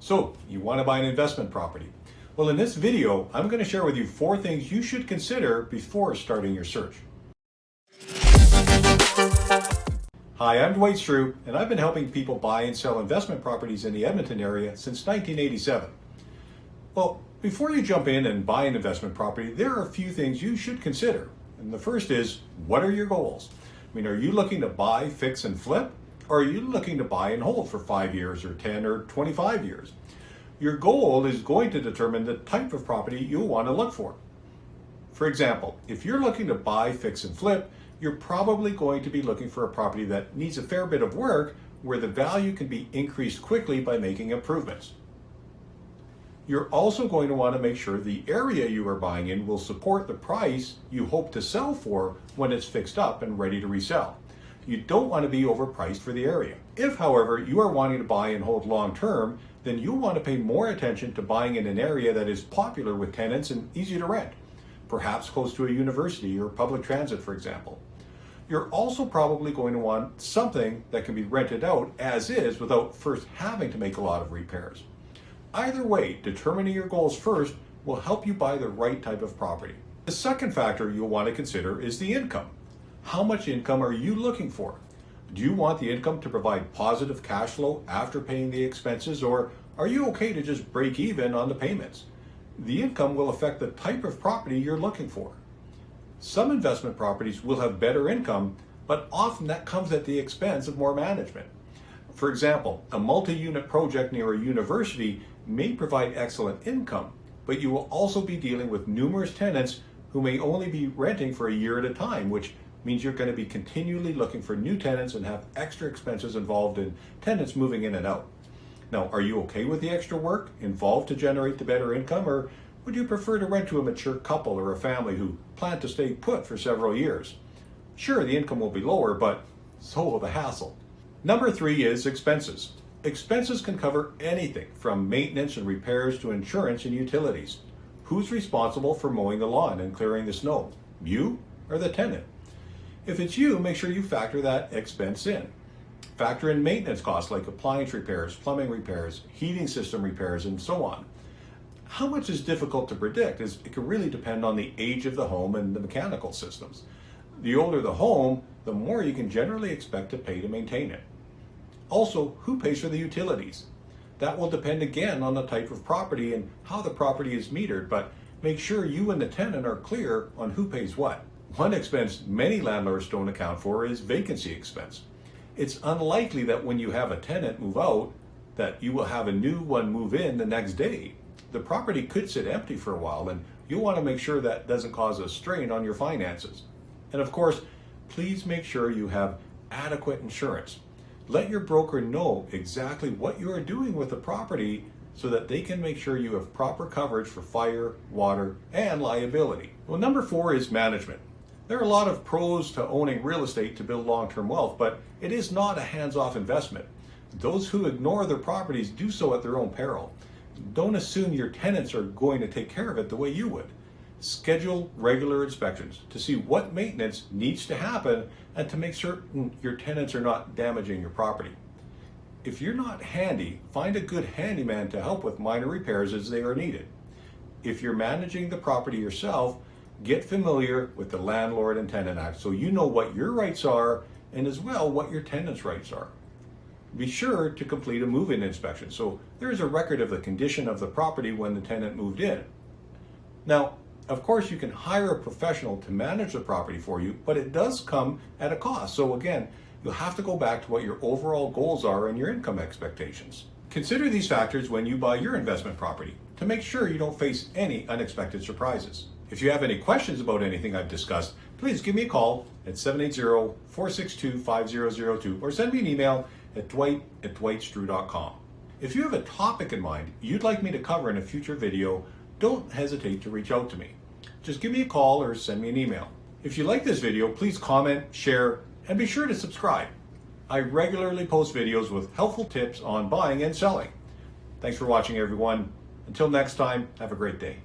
So, you want to buy an investment property? Well, in this video, I'm going to share with you 4 things you should consider before starting your search. Hi, I'm Dwight Streu, and I've been helping people buy and sell investment properties in the Edmonton area since 1987. Well, before you jump in and buy an investment property, there are a few things you should consider. And the first is, what are your goals? Are you looking to buy, fix, and flip? Or are you looking to buy and hold for 5 years or 10 or 25 years? Your goal is going to determine the type of property you'll want to look for. For example, if you're looking to buy, fix, and flip, you're probably going to be looking for a property that needs a fair bit of work where the value can be increased quickly by making improvements. You're also going to want to make sure the area you are buying in will support the price you hope to sell for when it's fixed up and ready to resell. You don't want to be overpriced for the area. If, however, you are wanting to buy and hold long term, then you'll want to pay more attention to buying in an area that is popular with tenants and easy to rent, perhaps close to a university or public transit, for example. You're also probably going to want something that can be rented out as is without first having to make a lot of repairs. Either way, determining your goals first will help you buy the right type of property. The second factor you'll want to consider is the income. How much income are you looking for? Do you want the income to provide positive cash flow after paying the expenses, or are you okay to just break even on the payments? The income will affect the type of property you're looking for. Some investment properties will have better income, but often that comes at the expense of more management. For example, a multi-unit project near a university may provide excellent income, but you will also be dealing with numerous tenants who may only be renting for a year at a time, which means you're going to be continually looking for new tenants and have extra expenses involved in tenants moving in and out. Now, are you okay with the extra work involved to generate the better income, or would you prefer to rent to a mature couple or a family who plan to stay put for several years? Sure, the income will be lower, but so will the hassle. Number 3 is expenses. Expenses can cover anything from maintenance and repairs to insurance and utilities. Who's responsible for mowing the lawn and clearing the snow? You or the tenant? If it's you, make sure you factor that expense in. Factor in maintenance costs like appliance repairs, plumbing repairs, heating system repairs, and so on. How much is difficult to predict, as it can really depend on the age of the home and the mechanical systems. The older the home, the more you can generally expect to pay to maintain it. Also, who pays for the utilities? That will depend again on the type of property and how the property is metered, but make sure you and the tenant are clear on who pays what. One expense many landlords don't account for is vacancy expense. It's unlikely that when you have a tenant move out, that you will have a new one move in the next day. The property could sit empty for a while, and you'll want to make sure that doesn't cause a strain on your finances. And of course, please make sure you have adequate insurance. Let your broker know exactly what you are doing with the property so that they can make sure you have proper coverage for fire, water, and liability. Well, number 4 is management. There are a lot of pros to owning real estate to build long-term wealth, but it is not a hands-off investment. Those who ignore their properties do so at their own peril. Don't assume your tenants are going to take care of it the way you would. Schedule regular inspections to see what maintenance needs to happen and to make certain your tenants are not damaging your property. If you're not handy, find a good handyman to help with minor repairs as they are needed. If you're managing the property yourself, get familiar with the Landlord and Tenant Act so you know what your rights are and as well what your tenant's rights are. Be sure to complete a move-in inspection so there is a record of the condition of the property when the tenant moved in. Now, of course, you can hire a professional to manage the property for you, but it does come at a cost. So again, you'll have to go back to what your overall goals are and your income expectations. Consider these factors when you buy your investment property to make sure you don't face any unexpected surprises. If you have any questions about anything I've discussed, please give me a call at 780-462-5002 or send me an email at dwight@dwightstreu.com. If you have a topic in mind you'd like me to cover in a future video, don't hesitate to reach out to me. Just give me a call or send me an email. If you like this video, please comment, share, and be sure to subscribe. I regularly post videos with helpful tips on buying and selling. Thanks for watching, everyone. Until next time, have a great day.